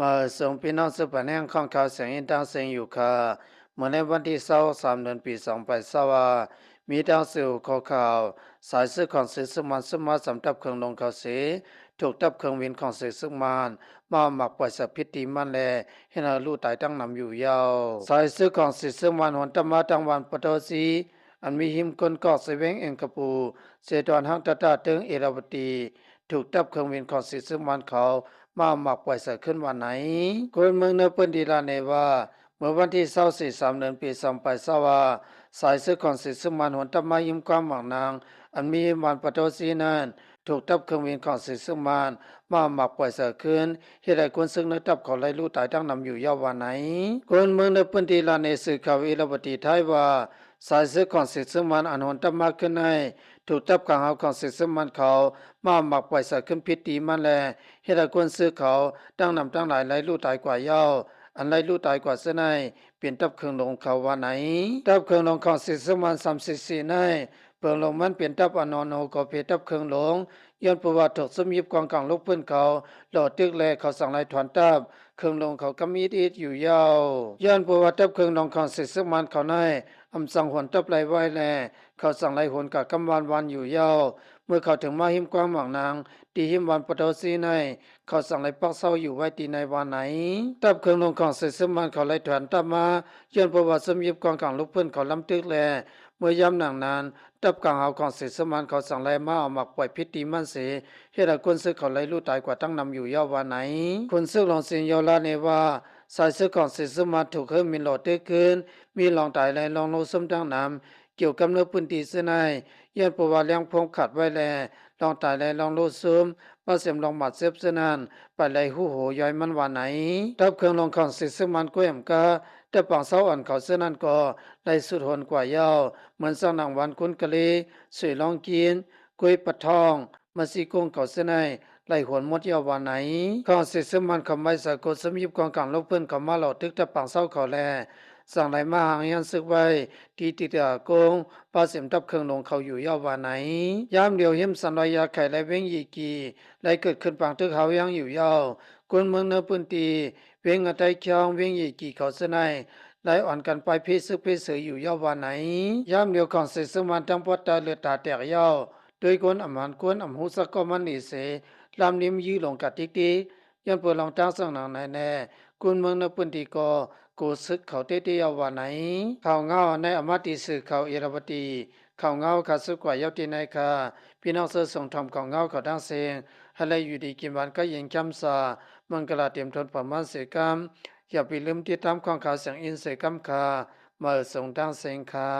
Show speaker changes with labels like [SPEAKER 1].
[SPEAKER 1] มาส่งพี่น้องสืบปันแห่งของเขาเสียงอินดังเสียงอยู่ค่ะเมื่อในวันที่23เดือนปี2020มีดาวสื่อข่าวข่าวสายสื่อของสื่อสมานสมาสำทับเครื่องลงเขาเสียถูกทับเครื่องวินของสื่อสมานมาหมักปล่อยสัพพิธีมันแลให้นาลู่ตายตั้งนำอยู่ยาวสายสื่อของสื่อสมานหนตมาตังวันปตสีอันมีหิมคนกอกเสเวงเองกะปูเสดอนหังตาตาเติงเอราบตีถูกทับเครื่องวินของสื่อสมานเขามาหมักปล่อยสัตว์ขึ้นวันไหนคนเมืองเนเปิ้นดีลาเนว่าเมื่อวันที่24 3เดือนปี2020ว่าสายซื้อของสิซึ่งมันหนตมายิมความหวังนางอันมีมันปะโตซีนั้นถูกทับเครื่องบินของสิซึ่งมันมาหมักปล่อยสัตว์ขึ้นเหตุใดคนซึ่งนักทับเขาไล่ลู่ตายตั้งนำอยู่ยาววันไหนคนเมืองเนเปิ้นดีลาเนสื่อข่าวอิรบดีไทยว่าสายซื้อของสิซึ่งมันอันหนตมาขึ้นให้ถูกทับขังเอาของสิซึ่งมันเขามาหมักปล่อยสัตว์ขึ้นพิษดีมันแลเหตุใดคนซื้อเขาตั้งนำตั้งหลายไล่ลู่ตายกว่าเย้าอันไล่ลู่ตายกว่าเสนายเปลี่ยนตับเครื่องลงเขาว่าไหนตับเครื่องลงของสิสมัน34ในเปิงลงมันเปลี่ยนตับอนอนโนก็เพตับเครื่องลงย้อนประวัติถูกสมยิบกองกลางลูกเพื่อนเขาหลอดตึกแลเขาสั่งไล่ถอนตับเครื่องลงเขากำมีดอีดอยู่ยาวย้อนประวัติตับเครื่องลงของสิสมันเขาในอำสั่งหวนตับไหลไว้แลเขาสั่งไล่หวนกับกำวันอยู่ยาวเมื่อเขาถึงมาหิมกว้างหมางนางตีหิมวันปะโตซีในเขาสั่งไล่ปักเศร้าอยู่ไว้ตีในวันไหนตับเครื่องลงของสิสมันเขาไล่ถอนตับมาย้อนประวัติสมยิบกองกลางลูกเพื่อนเขาลำตึกแลเมื่อย่ำหนังนานตับกลางเอาของสิสมันเขาสั่งไล่มาเอาหมักปล่อยพิษตีมันเสเฮ็ดให้คนซึกเขาไล่ลู่ตายกว่าตั้งนำอยู่ยาววันไหนคนซึกลองสินยอลาเนว่าสายซึกของสิสมันถูกเฮิมมีหลอดตึกขึ้นมีลองตายและลองโลสมตั้งนำเกี่ยวกับเนื้อพื้นที่เสนายย้อนประวัติเลี้ยงพงขัดไว้แลลองตายและลองโลซุมว่าเสียมลองหมัดเซฟเสนานไปไหลหูโหย้อยมันวันไหนทับเครื่องลงของสิสมันก้วยมกาแต่ปังเสาอ่อนเขาเสนั้นก็ได้สุดหนกว่ายาวเหมือนสร้างหนังวันคุณกะเลสวยลองกินกุยปะทองมาซีกงเขาเสนายไล่หวนหมดยาววันไหนข้องสิสมันคำไม่สากลสมยิบกองกลางลบเพื่อนเขามาเหล่าตึกแต่ปังเสาเขาแลสั่งไหลมาหางยันซึกไว้ที่ติดกงปาเสียมทับเครื่องลงเขาอยู่ยาววันไหนยามเดียวเหิมสันลอยยาไข่และเว้งยีกีได้เกิดขึ้นปังตึกเขายังอยู่ยาวคนเมืองเนื้อพื้นตีเว้งอไตเคียงเว้งยีกีเขาเสนายไล่อ่อนกันไปเพศซึกเพศเสืออยู่ยาววันไหนยามเดียวของสิสมันทั้งปอดตาเลือดตาแตกยาวโดยคนอมันคนอำหูสักก็มันนี่เสลำนิ้มยื้อลงกัดติ๊กติ๊กยันเปิดลองตั้งสังหนังในแน่คุณเมืองเนื้อพื้นที่ก็กูซึกเขาเตี้ยวันไหนข่าวเงาในอมาติสื่อเขาเอราบตีข่าวเงาขาสุกว่าเย้าตีในค่ะพี่น้องเสือส่งทำข่าวเงาเขาดังเสียงให้เลยอยู่ดีกินวันก็ยังจำซามังกลาเตรียมทนประมาณเสกรรมอย่าไปลืมติดตามข่าวข่าวเสียงอินเสกรรมค่ะมาส่งดังเสียงค่ะ